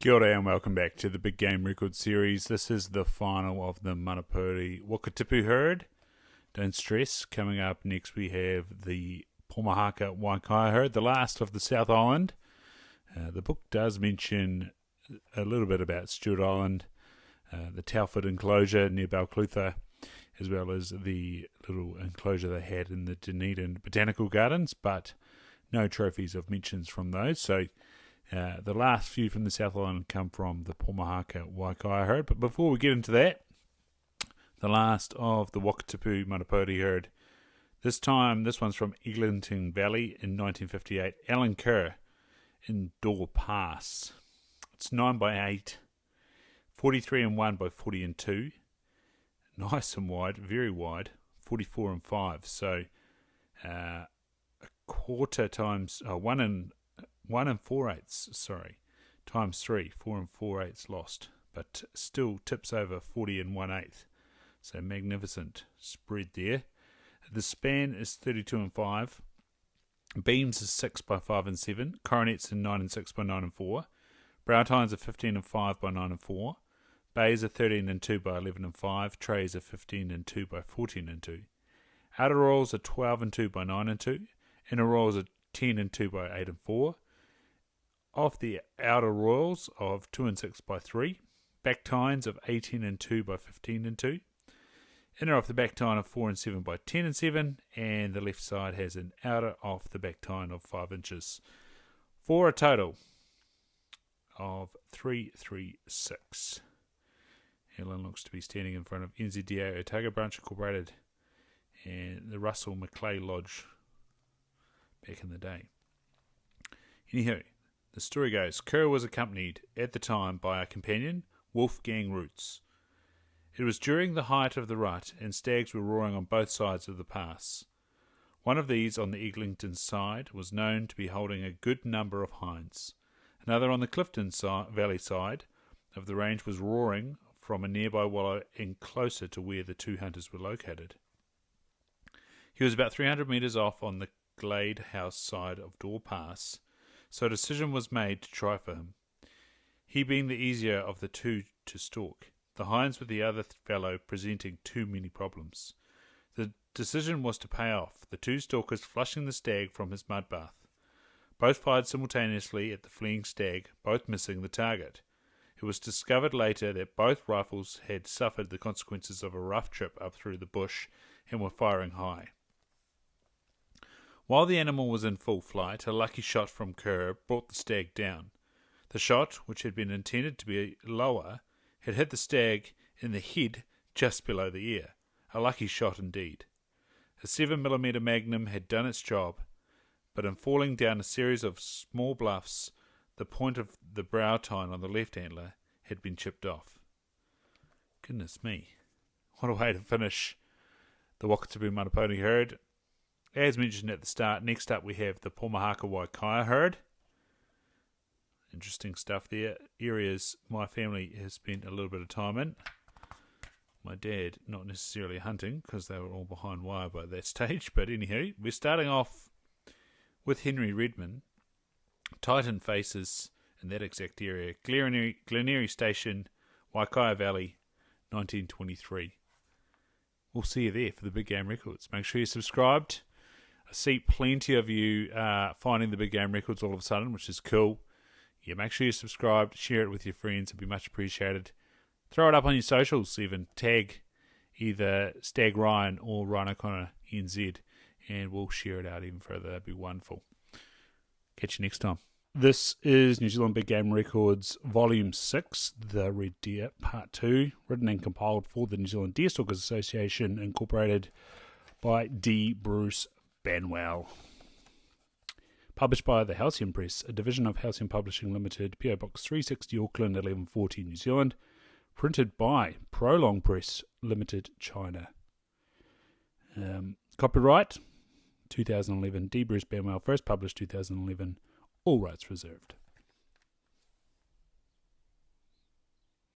Kia ora and welcome back to the Big Game Record Series. This is the final of the Manapouri Wakatipu herd. Don't stress, coming up next we have the Pomahaka Waikai herd, the last of the South Island. The book does mention a little bit about Stewart Island, the Telford enclosure near Balclutha, as well as the little enclosure they had in the Dunedin Botanical Gardens, but no trophies of mentions from those. So the last few from the South Island come from the Pomahaka Waikai herd. But before we get into that, the last of the Wakatipu Manapouri herd. This one's from Eglington Valley in 1958. Alan Kerr in Dore Pass. It's 9 by 8, 43 and 1 by 40 and 2. Nice and wide, very wide, 44 and 5. So a quarter times 1 and 4/8, times 3, 4 and 4/8 lost, but still tips over 40 and 1/8. So magnificent spread there. The span is 32 and 5. Beams is 6 by 5 and 7. Coronets are 9 and 6 by 9 and 4. Brow tines are 15 and 5 by 9 and 4. Bays are 13 and 2 by 11 and 5. Trays are 15 and 2 by 14 and 2. Outer rolls are 12 and 2 by 9 and 2. Inner rolls are 10 and 2 by 8 and 4. Of the outer royals of 2 and 6 by 3, back tines of 18 and 2 by 15 and 2, inner off the back tine of 4 and 7 by 10 and 7, and the left side has an outer off the back tine of 5 inches, for a total of 336. Helen looks to be standing in front of NZDA Otago Branch Incorporated and the Russell Maclay Lodge back in the day. Anyhow, the story goes, Kerr was accompanied at the time by a companion, Wolfgang Roots. It was during the height of the rut, and stags were roaring on both sides of the pass. One of these, on the Eglington side, was known to be holding a good number of hinds. Another on the Clifton Valley side of the range was roaring from a nearby wallow and closer to where the two hunters were located. He was about 300 metres off on the Glade House side of Dore Pass, so a decision was made to try for him, he being the easier of the two to stalk, the hinds with the other fellow presenting too many problems. The decision was to pay off, the two stalkers flushing the stag from his mud bath. Both fired simultaneously at the fleeing stag, both missing the target. It was discovered later that both rifles had suffered the consequences of a rough trip up through the bush and were firing high. While the animal was in full flight, a lucky shot from Kerr brought the stag down. The shot, which had been intended to be lower, had hit the stag in the head just below the ear. A lucky shot indeed. A 7mm Magnum had done its job, but in falling down a series of small bluffs, the point of the brow tine on the left antler had been chipped off. Goodness me. What a way to finish the Wakatipu Manapouri herd. As mentioned at the start, next up we have the Pomahaka Waikai herd. Interesting stuff there. Areas my family has spent a little bit of time in. My dad not necessarily hunting because they were all behind wire by that stage. But anyhow, we're starting off with Henry Redman. Titan faces in that exact area. Glenary Station, Waikai Valley, 1923. We'll see you there for the Big Game Records. Make sure you're subscribed. I see plenty of you finding the Big Game Records all of a sudden, which is cool. Yeah, make sure you're subscribed, share it with your friends, it'd be much appreciated. Throw it up on your socials, even tag either Stag Ryan or Ryan O'Connor NZ, and we'll share it out even further. That'd be wonderful. Catch you next time. This is New Zealand Big Game Records Volume 6, The Red Deer Part 2, written and compiled for the New Zealand Deerstalkers Association, incorporated by D. Bruce Banwell. Published by the Halcyon Press, a division of Halcyon Publishing Limited, PO Box 360 Auckland 1140 New Zealand. Printed by Prolong Press Limited, China. Copyright 2011, D. Bruce Banwell, first published 2011, all rights reserved.